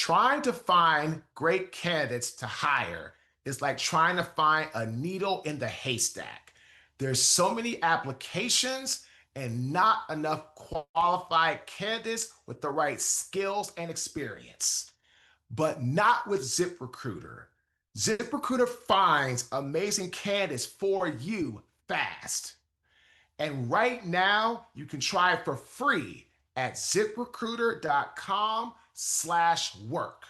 Trying to find great candidates to hire is like trying to find a needle in the haystack. There's so many applications and not enough qualified candidates with the right skills and experience. But not with ZipRecruiter. ZipRecruiter finds amazing candidates for you fast. And right now, you can try it for free at ziprecruiter.com/work.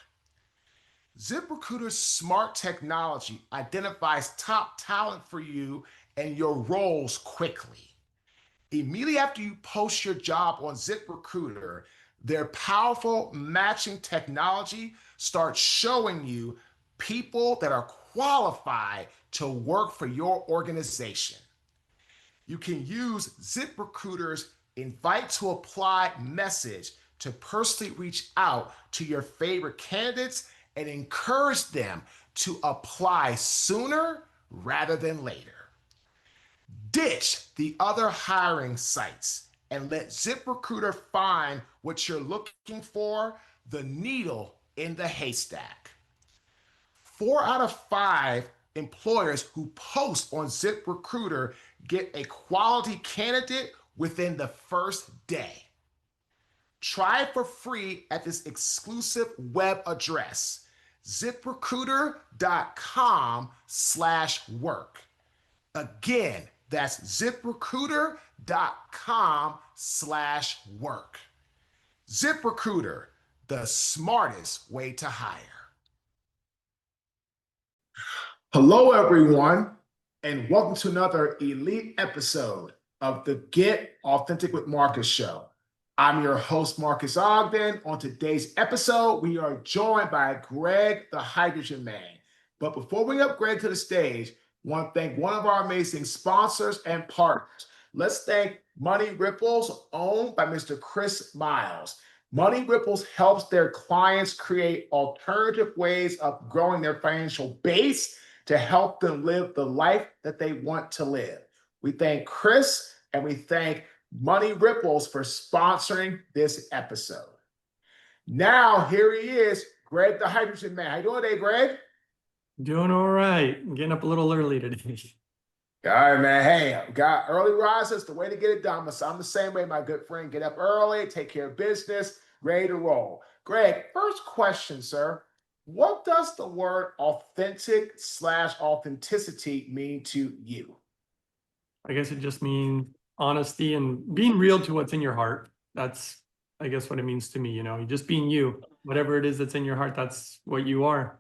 ZipRecruiter's smart technology identifies top talent for you and your roles quickly. Immediately after you post your job on ZipRecruiter, their powerful matching technology starts showing you people that are qualified to work for your organization. You can use ZipRecruiter's invite to apply message to personally reach out to your favorite candidates and encourage them to apply sooner rather than later. Ditch the other hiring sites and let ZipRecruiter find what you're looking for, the needle in the haystack. 4 out of 5 employers who post on ZipRecruiter get a quality candidate within the first day. Try it for free at this exclusive web address, ziprecruiter.com/work. Again, that's ziprecruiter.com/work. ZipRecruiter, the smartest way to hire. Hello, everyone, and welcome to another elite episode of the Get Authentic with Marques show. I'm your host, Marques Ogden. On today's episode, we are joined by Greg, the Hydrogen Man. But before we bring up Greg to the stage, I want to thank one of our amazing sponsors and partners. Let's thank Money Ripples, owned by Mr. Chris Miles. Money Ripples helps their clients create alternative ways of growing their financial base to help them live the life that they want to live. We thank Chris and we thank Money Ripples for sponsoring this episode. Now, here he is, Greg, the Hydrogen Man. How you doing today, Greg? Doing all right. I'm getting up a little early today. All right, man. Hey, got early risers, the way to get it done. So I'm the same way, my good friend. Get up early, take care of business, ready to roll. Greg, first question, sir. What does the word authentic/authenticity mean to you? I guess it just means honesty and being real to what's in your heart. That's, I guess, what it means to me. You know, just being you, whatever it is that's in your heart, that's what you are.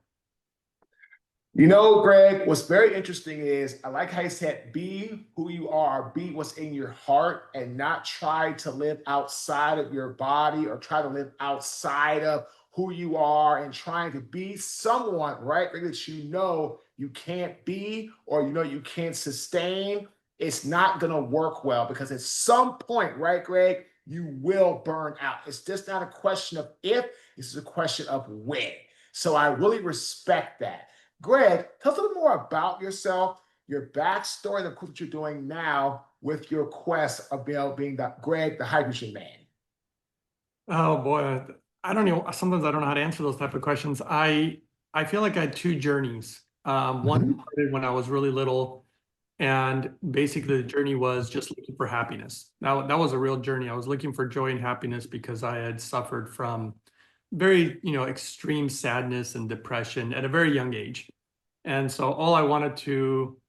You know, Greg, what's very interesting is I like how you said, be who you are, be what's in your heart, and not try to live outside of your body or try to live outside of who you are and trying to be someone, right, that you know you can't be or you know you can't sustain. It's not going to work well because at some point, right, Greg, you will burn out. It's just not a question of if, it's a question of when. So I really respect that. Greg, tell us a little more about yourself, your backstory, and what you're doing now with your quest of being the Greg, the Hydrogen Man. Oh boy, I don't know. Sometimes I don't know how to answer those type of questions. I feel like I had 2 journeys. One started when I was really little, and basically the journey was just looking for happiness. Now that was a real journey. I was looking for joy and happiness because I had suffered from very, extreme sadness and depression at a very young age. And so all I wanted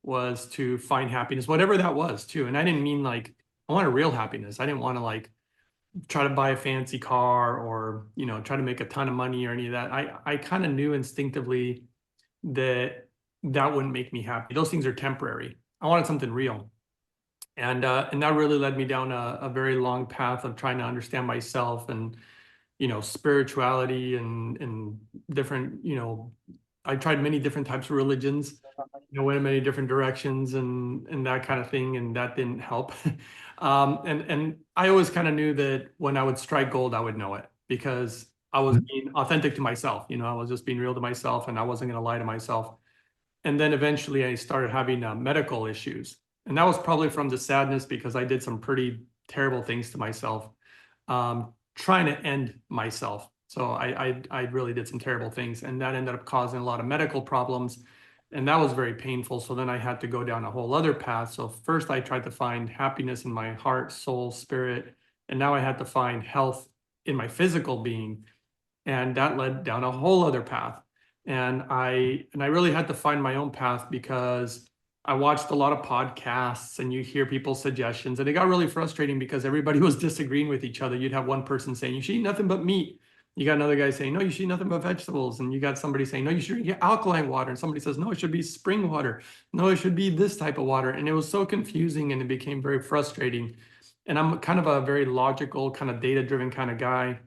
was to find happiness, whatever that was too. And I didn't mean like, I wanted real happiness. I didn't want to like try to buy a fancy car or, try to make a ton of money or any of that. I kind of knew instinctively that wouldn't make me happy. Those things are temporary. I wanted something real. And that really led me down a very long path of trying to understand myself and, spirituality and different, I tried many different types of religions, went in many different directions and that kind of thing, and that didn't help. And I always kind of knew that when I would strike gold, I would know it because I was being authentic to myself. I was just being real to myself and I wasn't going to lie to myself. And then eventually I started having medical issues. And that was probably from the sadness because I did some pretty terrible things to myself, trying to end myself. So I really did some terrible things, and that ended up causing a lot of medical problems, and that was very painful. So then I had to go down a whole other path. So first I tried to find happiness in my heart, soul, spirit, and now I had to find health in my physical being, and that led down a whole other path. And I really had to find my own path because I watched a lot of podcasts and you hear people's suggestions, and it got really frustrating because everybody was disagreeing with each other. You'd have one person saying you should eat nothing but meat. You got another guy saying, no, you should eat nothing but vegetables. And you got somebody saying, no, you should get alkaline water. And somebody says, no, it should be spring water. No, it should be this type of water. And it was so confusing and it became very frustrating. And I'm kind of a very logical, kind of data-driven kind of guy.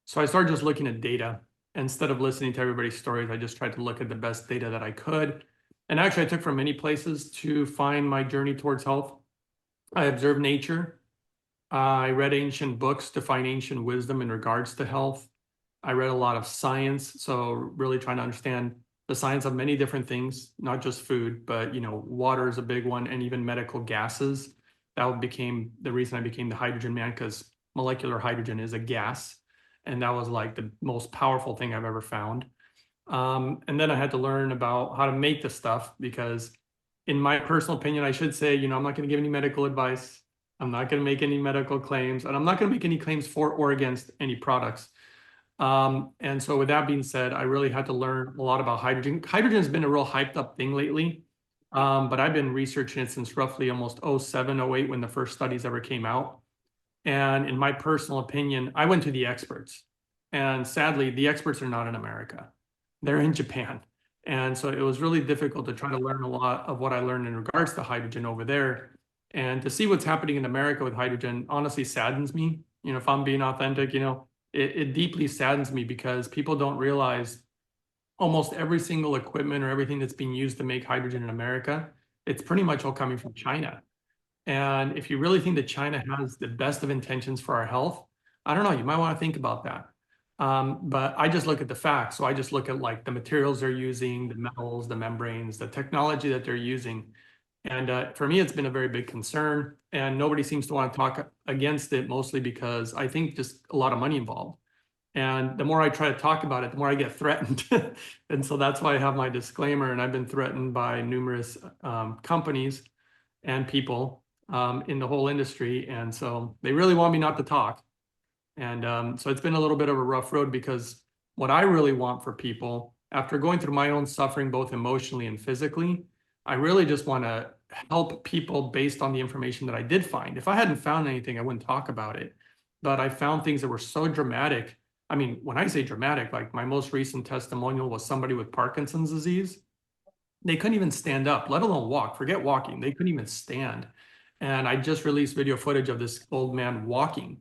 So I started just looking at data. Instead of listening to everybody's stories, I just tried to look at the best data that I could. And actually, I took from many places to find my journey towards health. I observed nature. I read ancient books to find ancient wisdom in regards to health. I read a lot of science, so really trying to understand the science of many different things, not just food, but water is a big one, and even medical gases. That became the reason I became the hydrogen man, because molecular hydrogen is a gas, and that was like the most powerful thing I've ever found. And then I had to learn about how to make the stuff because, in my personal opinion, I should say, I'm not going to give any medical advice. I'm not going to make any medical claims, and I'm not going to make any claims for or against any products. And so with that being said, I really had to learn a lot about hydrogen. Hydrogen has been a real hyped up thing lately. But I've been researching it since roughly almost 07, 08 when the first studies ever came out. And in my personal opinion, I went to the experts. And sadly, the experts are not in America. They're in Japan. And so it was really difficult to try to learn a lot of what I learned in regards to hydrogen over there. And to see what's happening in America with hydrogen honestly saddens me. If I'm being authentic, it deeply saddens me because people don't realize almost every single equipment or everything that's being used to make hydrogen in America, it's pretty much all coming from China. And if you really think that China has the best of intentions for our health, I don't know, you might want to think about that. But I just look at the facts. So I just look at like the materials they're using, the metals, the membranes, the technology that they're using. And for me, it's been a very big concern, and nobody seems to want to talk against it, mostly because I think just a lot of money involved. And the more I try to talk about it, the more I get threatened. And so that's why I have my disclaimer. And I've been threatened by numerous companies and people in the whole industry. And so they really want me not to talk. And so it's been a little bit of a rough road, because what I really want for people, after going through my own suffering, both emotionally and physically, I really just want to help people based on the information that I did find. If I hadn't found anything, I wouldn't talk about it. But I found things that were so dramatic. I mean, when I say dramatic, like my most recent testimonial was somebody with Parkinson's disease. They couldn't even stand up, let alone walk. Forget walking. They couldn't even stand. And I just released video footage of this old man walking.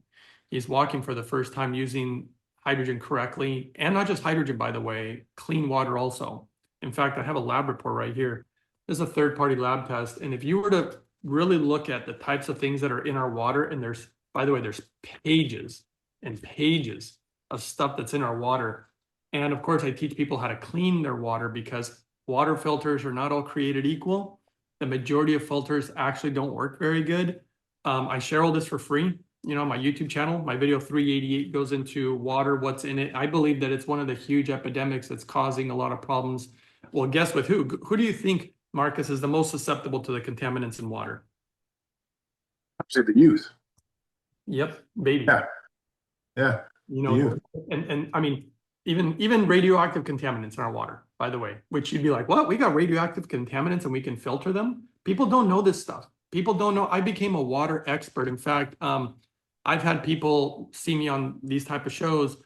He's walking for the first time using hydrogen correctly, and not just hydrogen, by the way, clean water also. In fact, I have a lab report right here. This is a third-party lab test. And if you were to really look at the types of things that are in our water, and there's, by the way, there's pages and pages of stuff that's in our water. And of course, I teach people how to clean their water, because water filters are not all created equal. The majority of filters actually don't work very good. I share all this for free. My YouTube channel, my video 388 goes into water, what's in it. I believe that it's one of the huge epidemics that's causing a lot of problems. Well, guess with who? Who do you think, Marcus, is the most susceptible to the contaminants in water? I'd say the youth. Yep, baby. Yeah. Yeah. And I mean, even radioactive contaminants in our water, by the way, which you'd be like, what? We got radioactive contaminants and we can filter them? People don't know this stuff. People don't know. I became a water expert. In fact, I've had people see me on these type of shows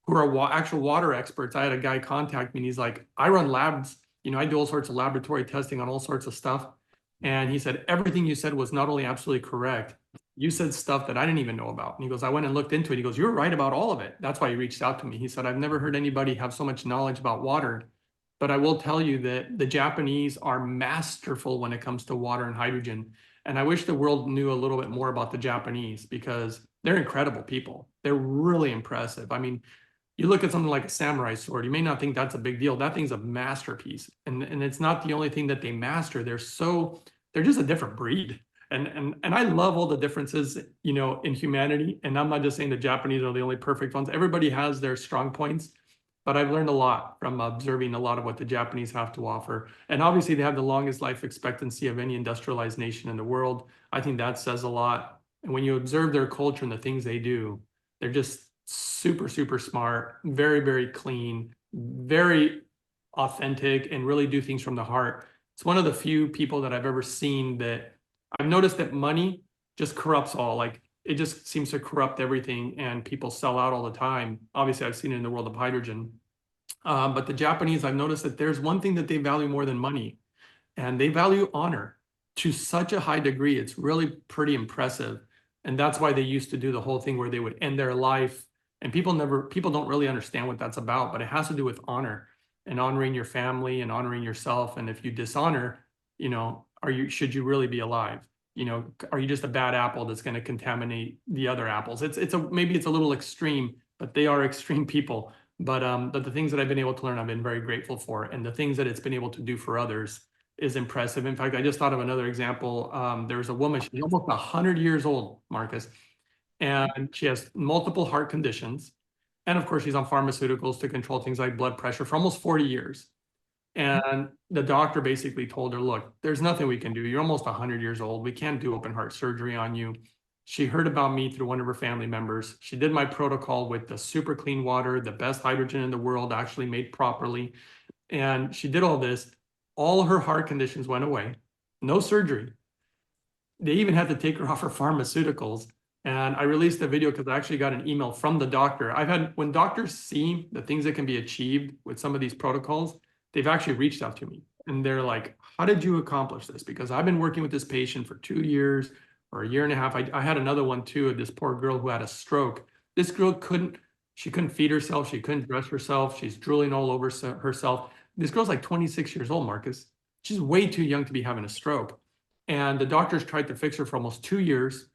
who are actual water experts. I had a guy contact me and he's like, I run labs. I do all sorts of laboratory testing on all sorts of stuff. And he said, everything you said was not only absolutely correct, you said stuff that I didn't even know about. And he goes, I went and looked into it. He goes, you're right about all of it. That's why he reached out to me. He said, I've never heard anybody have so much knowledge about water. But I will tell you that the Japanese are masterful when it comes to water and hydrogen. And I wish the world knew a little bit more about the Japanese, because they're incredible people. They're really impressive. I mean, you look at something like a samurai sword, you may not think that's a big deal. That thing's a masterpiece. And it's not the only thing that they master. They're just a different breed. And I love all the differences, in humanity. And I'm not just saying the Japanese are the only perfect ones. Everybody has their strong points, but I've learned a lot from observing a lot of what the Japanese have to offer. And obviously, they have the longest life expectancy of any industrialized nation in the world. I think that says a lot. And when you observe their culture and the things they do, they're just super, super smart, very, very clean, very authentic, and really do things from the heart. It's one of the few people that I've ever seen that I've noticed that money just corrupts all. Like it just seems to corrupt everything, and people sell out all the time. Obviously, I've seen it in the world of hydrogen. But the Japanese, I've noticed that there's one thing that they value more than money, and they value honor to such a high degree. It's really pretty impressive. And that's why they used to do the whole thing where they would end their life. And people don't really understand what that's about, but it has to do with honor and honoring your family and honoring yourself. And if you dishonor, should you really be alive? Are you just a bad apple that's going to contaminate the other apples? Maybe it's a little extreme, but they are extreme people. But the things that I've been able to learn, I've been very grateful for, and the things that it's been able to do for others is impressive. In fact, I just thought of another example. There's a woman, she's almost 100 years old, Marcus, and she has multiple heart conditions. And of course, she's on pharmaceuticals to control things like blood pressure for almost 40 years. And the doctor basically told her, look, there's nothing we can do. You're almost 100 years old. We can't do open heart surgery on you. She heard about me through one of her family members. She did my protocol with the super clean water, the best hydrogen in the world, actually made properly. And she did all this. All her heart conditions went away. No surgery. They even had to take her off her pharmaceuticals. And I released the video because I actually got an email from the doctor. When doctors see the things that can be achieved with some of these protocols, they've actually reached out to me. And they're like, how did you accomplish this? Because I've been working with this patient for 2 years or a year and a half. I had another one too, of this poor girl who had a stroke. This girl couldn't feed herself. She couldn't dress herself. She's drooling all over herself. This girl's like 26 years old, Marcus. She's way too young to be having a stroke. And the doctors tried to fix her for almost 2 years,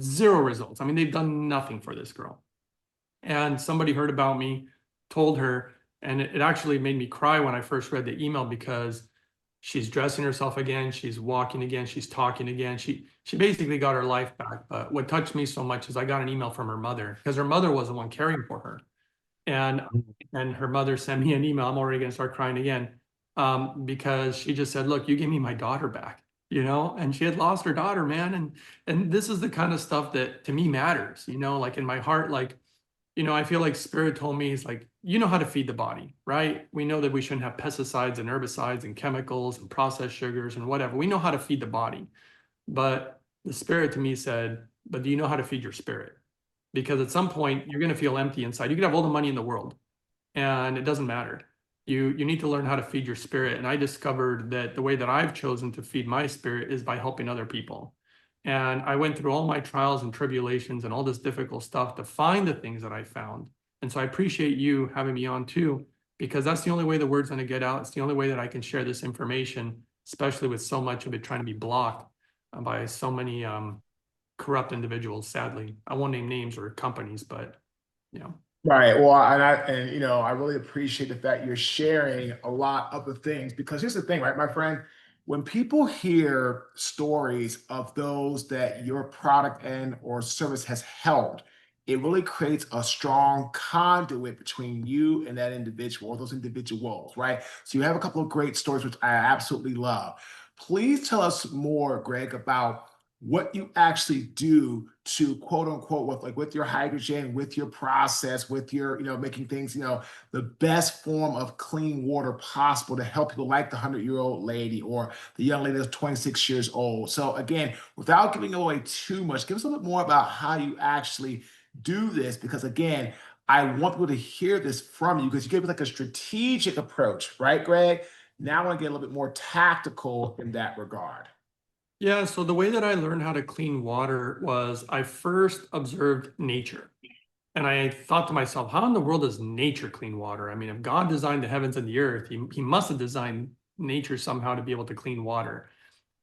zero results. I mean, they've done nothing for this girl. And somebody heard about me, told her, and it actually made me cry when I first read the email, because she's dressing herself again, she's walking again, she's talking again. She basically got her life back. But what touched me so much is I got an email from her mother, because her mother was the one caring for her. And her mother sent me an email. I'm already going to start crying again, because she just said, look, you gave me my daughter back, and she had lost her daughter, man. And this is the kind of stuff that to me matters, like in my heart, like, I feel like Spirit told me, he's like, you know how to feed the body, right? We know that we shouldn't have pesticides and herbicides and chemicals and processed sugars and whatever. We know how to feed the body. But the Spirit to me said, but do you know how to feed your spirit? Because at some point you're going to feel empty inside. You could have all the money in the world and it doesn't matter. You need to learn how to feed your spirit. And I discovered that the way that I've chosen to feed my spirit is by helping other people. And I went through all my trials and tribulations and all this difficult stuff to find the things that I found. And so I appreciate you having me on too, because that's the only way the word's going to get out. It's the only way that I can share this information, especially with so much of it trying to be blocked by so many corrupt individuals, sadly. I won't name names or companies, but Right. Well, I really appreciate the fact you're sharing a lot of the things, because here's the thing, right, my friend? When people hear stories of those that your product and or service has helped, it really creates a strong conduit between you and that individual or those individuals, right? So you have a couple of great stories, which I absolutely love. Please tell us more, Greg, about what you actually do to quote unquote with your hydrogen, with your process, with your making things the best form of clean water possible to help people like the 100-year-old lady or the young lady that's 26 years old. So again, without giving away too much, give us a little bit more about how you actually do this, because again, I want people to hear this from you, because you gave me like a strategic approach, right, Greg? Now I want to get a little bit more tactical in that regard. Yeah, so the way that I learned how to clean water was I first observed nature. And I thought to myself, how in the world does nature clean water? I mean, if God designed the heavens and the earth, he must have designed nature somehow to be able to clean water.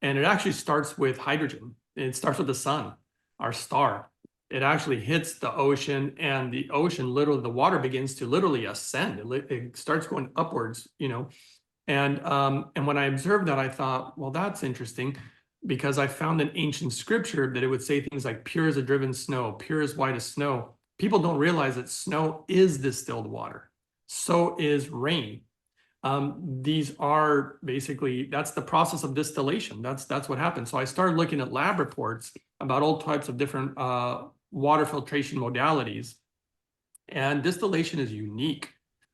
And it actually starts with hydrogen. It starts with the sun, our star. It actually hits the ocean, and the ocean, literally, the water begins to literally ascend. It starts going upwards, And when I observed that, I thought, well, that's interesting. because I found in ancient scripture that it would say things like pure as a driven snow, pure as white as snow. People don't realize that snow is distilled water. So is rain. These are basically, that's the process of distillation. That's what happens. So I started looking at lab reports about all types of different water filtration modalities. And distillation is unique.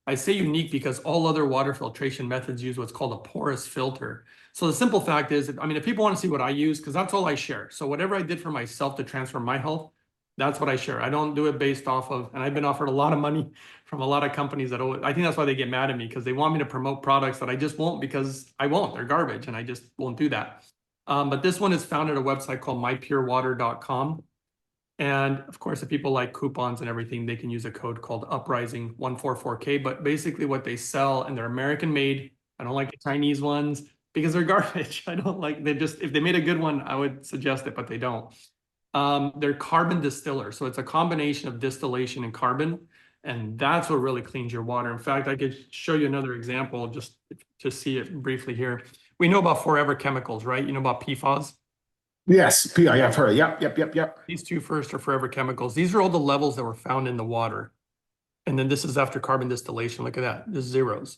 I say unique because all other water filtration methods use what's called a porous filter. So the simple fact is, I mean, if people want to see what I use, because that's all I share. So whatever I did for myself to transform my health, that's what I share. I don't do it based off of, and I've been offered a lot of money from a lot of companies that I think that's why they get mad at me, because they want me to promote products that I just won't, because I won't. They're garbage and I just won't do that. But this one is found at a website called mypurewater.com. And of course, if people like coupons and everything, they can use a code called Uprising 144K. But basically what they sell, and they're American made. I don't like the Chinese ones because they're garbage. I don't like, they just, if they made a good one, I would suggest it, but they don't. They're carbon distillers. So it's a combination of distillation and carbon. And that's what really cleans your water. In fact, I could show you another example just to see it briefly here. We know about forever chemicals, right? You know about PFAS? Yes, PI, I've heard. Yep. These two first are forever chemicals. These are all the levels that were found in the water. And then this is after carbon distillation. Look at that. This is zeros.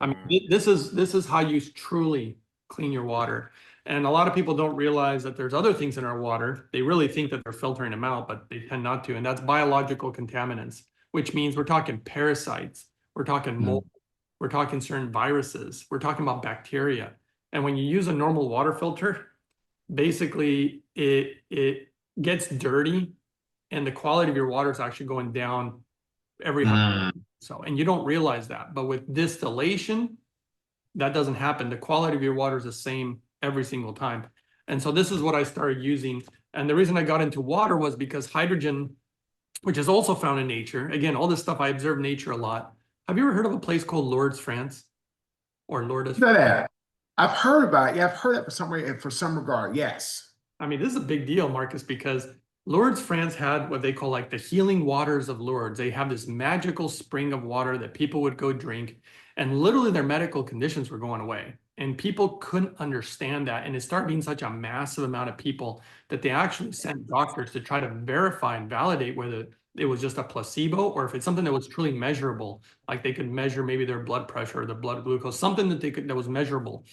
I mean, this is how you truly clean your water. And a lot of people don't realize that there's other things in our water. They really think that they're filtering them out, but they tend not to. And that's biological contaminants, which means we're talking parasites, we're talking mold, we're talking certain viruses, we're talking about bacteria. And when you use a normal water filter, basically it gets dirty and the quality of your water is actually going down every so, and you don't realize that. But with distillation, that doesn't happen. The quality of your water is the same every single time. And so this is what I started using. And the reason I got into water was because hydrogen, which is also found in nature, again, all this stuff, I observe nature a lot. Have you ever heard of a place called Lourdes, France? Or Lourdes? That I've heard about it. Yeah, I've heard that for some regard. Yes. I mean, this is a big deal, Marcus, because Lourdes, France had what they call like the healing waters of Lourdes. They have this magical spring of water that people would go drink, and literally their medical conditions were going away. And people couldn't understand that. And it started being such a massive amount of people that they actually sent doctors to try to verify and validate whether it was just a placebo or if it's something that was truly measurable, like they could measure maybe their blood pressure or their blood glucose, something that was measurable.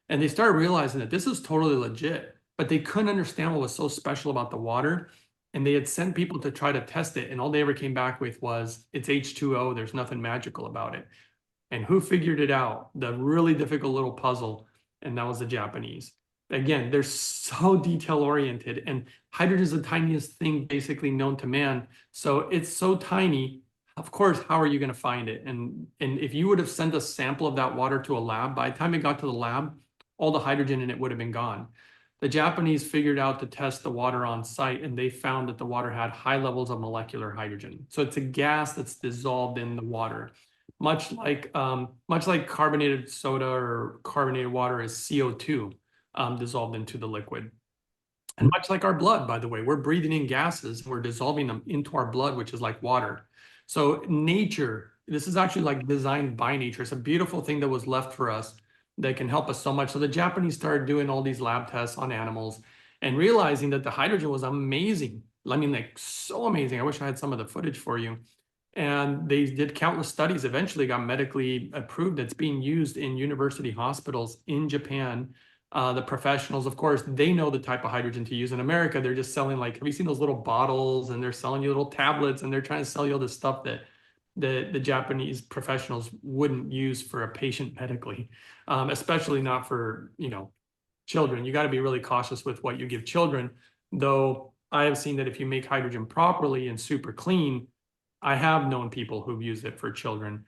And they started realizing that this is totally legit, but they couldn't understand what was so special about the water. And they had sent people to try to test it. And all they ever came back with was, it's H2O. There's nothing magical about it. And who figured it out? The really difficult little puzzle. And that was the Japanese. Again, they're so detail oriented, and hydrogen is the tiniest thing basically known to man. So it's so tiny. Of course, how are you going to find it? And if you would have sent a sample of that water to a lab, by the time it got to the lab, all the hydrogen in it would have been gone. The Japanese figured out to test the water on site, and they found that the water had high levels of molecular hydrogen. So it's a gas that's dissolved in the water, much like carbonated soda or carbonated water is CO2 dissolved into the liquid. And much like our blood, by the way, we're breathing in gases, we're dissolving them into our blood, which is like water. So nature, this is actually like designed by nature. It's a beautiful thing that was left for us that can help us so much. So the Japanese started doing all these lab tests on animals and realizing that the hydrogen was amazing. I mean, like so amazing. I wish I had some of the footage for you. And they did countless studies, eventually got medically approved. It's being used in university hospitals in Japan. The professionals, of course, they know the type of hydrogen to use. In America, they're just selling, like, have you seen those little bottles, and they're selling you little tablets, and they're trying to sell you all this stuff that the Japanese professionals wouldn't use for a patient medically, especially not for, children. You got to be really cautious with what you give children, though I have seen that if you make hydrogen properly and super clean, I have known people who've used it for children.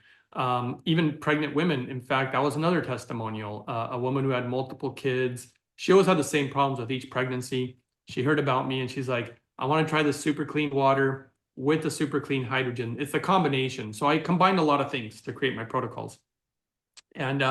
Even pregnant women. In fact, that was another testimonial. A woman who had multiple kids. She always had the same problems with each pregnancy. She heard about me and she's like, I want to try this super clean water with the super clean hydrogen. It's a combination. So I combined a lot of things to create my protocols. And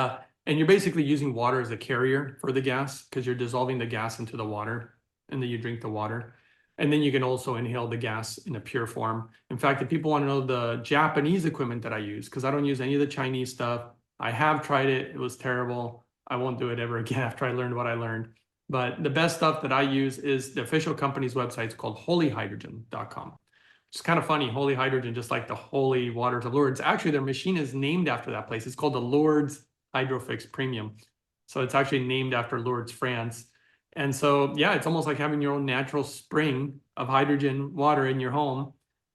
you're basically using water as a carrier for the gas because you're dissolving the gas into the water and then you drink the water. And then you can also inhale the gas in a pure form. In fact, if people want to know the Japanese equipment that I use, because I don't use any of the Chinese stuff, I have tried it. It was terrible. I won't do it ever again after I learned what I learned. But the best stuff that I use is the official company's website. It's called holyhydrogen.com. It's kind of funny, Holy Hydrogen, just like the holy waters of Lourdes. Actually, their machine is named after that place. It's called the Lourdes Hydrofix Premium. So it's actually named after Lourdes, France. And so, yeah, it's almost like having your own natural spring of hydrogen water in your home.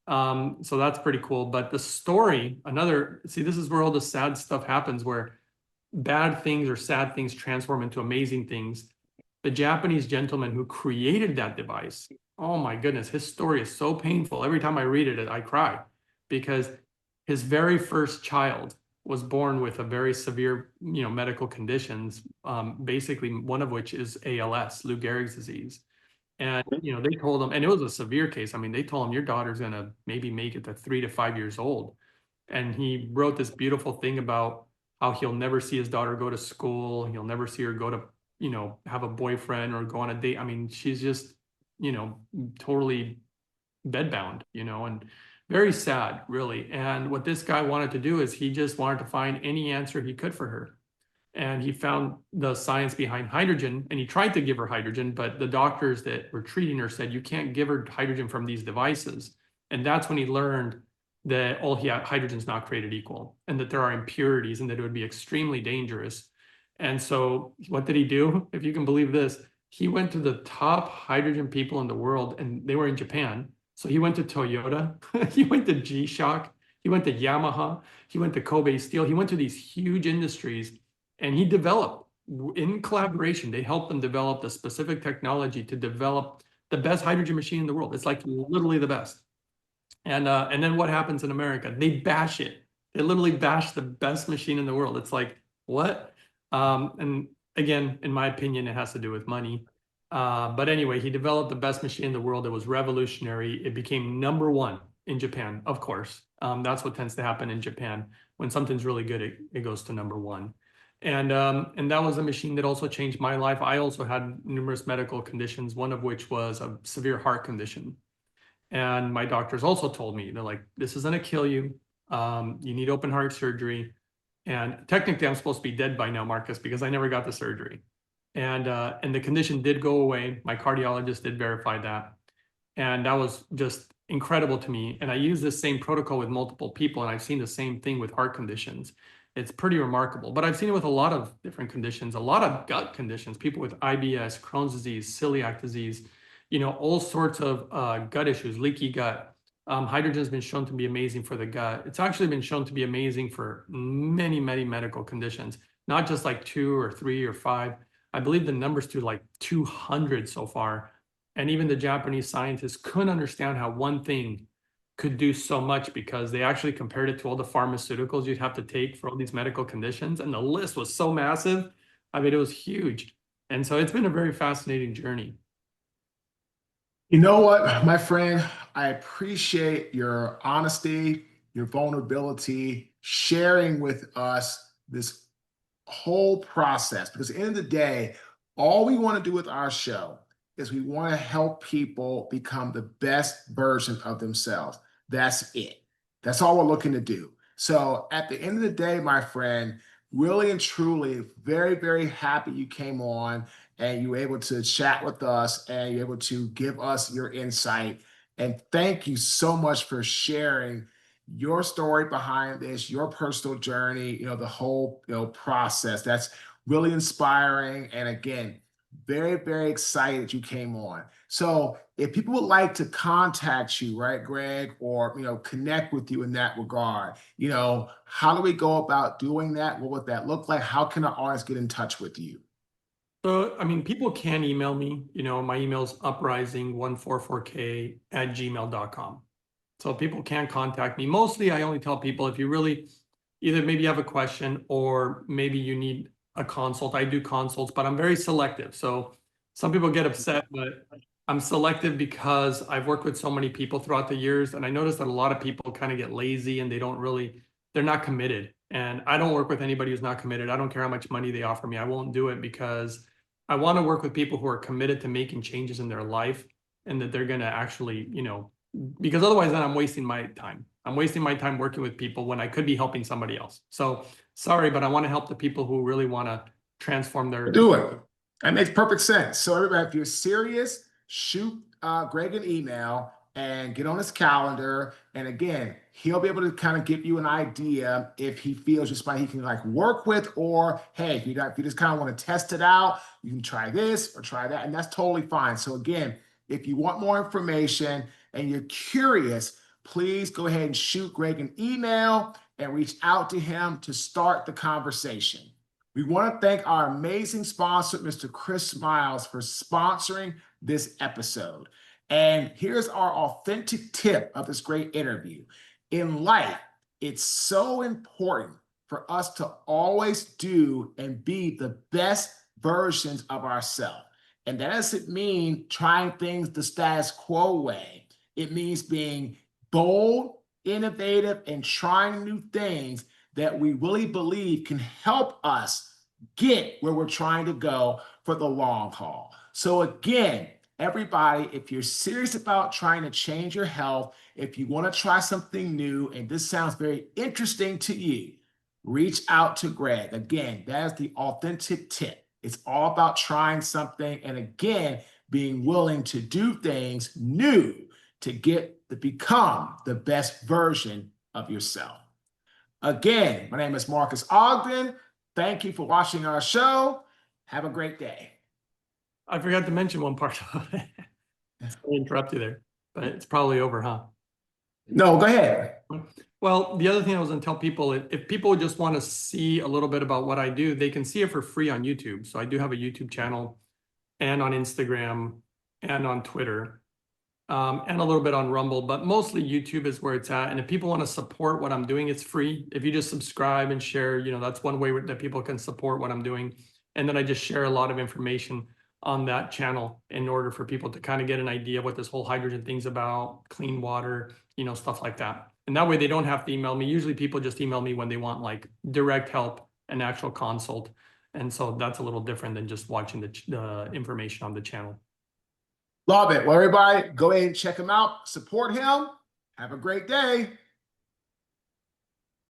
So that's pretty cool. But the story, see, this is where all the sad stuff happens, where bad things or sad things transform into amazing things. The Japanese gentleman who created that device, oh my goodness, his story is so painful. Every time I read it, I cry, because his very first child was born with a very severe, medical conditions, basically one of which is ALS, Lou Gehrig's disease. And, they told him, and it was a severe case. I mean, they told him, your daughter's going to maybe make it to 3 to 5 years old. And he wrote this beautiful thing about how he'll never see his daughter go to school. He'll never see her go to, have a boyfriend or go on a date. I mean, she's just, totally bedbound, and very sad, really. And what this guy wanted to do is he just wanted to find any answer he could for her. And he found the science behind hydrogen, and he tried to give her hydrogen, but the doctors that were treating her said, you can't give her hydrogen from these devices. And that's when he learned that hydrogen's not created equal, and that there are impurities, and that it would be extremely dangerous. And so what did he do? If you can believe this, he went to the top hydrogen people in the world, and they were in Japan. So he went to Toyota, he went to G-Shock, he went to Yamaha, he went to Kobe Steel, he went to these huge industries, and he developed, in collaboration, they helped them develop the specific technology to develop the best hydrogen machine in the world. It's like literally the best. And then what happens in America? They bash it. They literally bash the best machine in the world. It's like, what? And again, in my opinion, it has to do with money. But anyway, he developed the best machine in the world. It was revolutionary. It became #1 in Japan, of course. That's what tends to happen in Japan. When something's really good, it goes to #1. And that was a machine that also changed my life. I also had numerous medical conditions, one of which was a severe heart condition. And my doctors also told me, they're like, this is going to kill you. You need open heart surgery. And technically, I'm supposed to be dead by now, Marcus, because I never got the surgery. And the condition did go away. My cardiologist did verify that. And that was just incredible to me. And I use this same protocol with multiple people, and I've seen the same thing with heart conditions. It's pretty remarkable. But I've seen it with a lot of different conditions, a lot of gut conditions, people with IBS, Crohn's disease, celiac disease, all sorts of gut issues, leaky gut. Hydrogen has been shown to be amazing for the gut. It's actually been shown to be amazing for many, many medical conditions, not just like 2 or 3 or 5. I believe the numbers to like 200 so far. And even the Japanese scientists couldn't understand how one thing could do so much, because they actually compared it to all the pharmaceuticals you'd have to take for all these medical conditions. And the list was so massive. I mean, it was huge. And so it's been a very fascinating journey. You know what, my friend? I appreciate your honesty, your vulnerability, sharing with us this whole process. Because at the end of the day, all we want to do with our show is we want to help people become the best version of themselves. That's it. That's all we're looking to do. So at the end of the day, my friend, really and truly, very, very happy you came on and you were able to chat with us and you're able to give us your insight. And thank you so much for sharing your story behind this, your personal journey, the whole, process. That's really inspiring. And again, very, very excited you came on. So if people would like to contact you, right, Greg, or, connect with you in that regard, how do we go about doing that? What would that look like? How can our audience get in touch with you? So, I mean, people can email me, my email's uprising144k@gmail.com. So people can contact me. Mostly I only tell people, if you really either maybe you have a question or maybe you need a consult. I do consults, but I'm very selective. So some people get upset, but I'm selective because I've worked with so many people throughout the years. And I noticed that a lot of people kind of get lazy and they're not committed. And I don't work with anybody who's not committed. I don't care how much money they offer me. I won't do it, because I want to work with people who are committed to making changes in their life, and that they're going to actually, because otherwise then I'm wasting my time. I'm wasting my time working with people when I could be helping somebody else. So sorry, but I want to help the people who really want to transform their. Do it. That makes perfect sense. So everybody, if you're serious, shoot Greg an email and get on his calendar. And again, he'll be able to kind of give you an idea if he feels just somebody he can like work with, or hey, if you just kind of want to test it out, you can try this or try that, and that's totally fine. So again, if you want more information and you're curious, please go ahead and shoot Greg an email and reach out to him to start the conversation. We want to thank our amazing sponsor, Mr. Chris Miles, for sponsoring this episode. And here's our authentic tip of this great interview. In life, it's so important for us to always do and be the best versions of ourselves. And that doesn't mean trying things the status quo way. It means being bold, innovative, and trying new things that we really believe can help us get where we're trying to go for the long haul. So again, everybody, if you're serious about trying to change your health, if you want to try something new, and this sounds very interesting to you, reach out to Greg. Again, that is the authentic tip. It's all about trying something, and again, being willing to do things new to become the best version of yourself. Again, my name is Marques Ogden. Thank you for watching our show. Have a great day. I forgot to mention one part of it. I interrupt you there, but it's probably over, huh? No, go ahead. Well, the other thing I was going to tell people, if people just want to see a little bit about what I do, they can see it for free on YouTube. So I do have a YouTube channel and on Instagram and on Twitter. And a little bit on Rumble, but mostly YouTube is where it's at. And if people want to support what I'm doing, it's free. If you just subscribe and share, that's one way that people can support what I'm doing. And then I just share a lot of information on that channel in order for people to kind of get an idea what this whole hydrogen thing's about, clean water, stuff like that. And that way they don't have to email me. Usually people just email me when they want like direct help, an actual consult. And so that's a little different than just watching the information on the channel. Love it. Well, everybody, go ahead and check him out. Support him. Have a great day.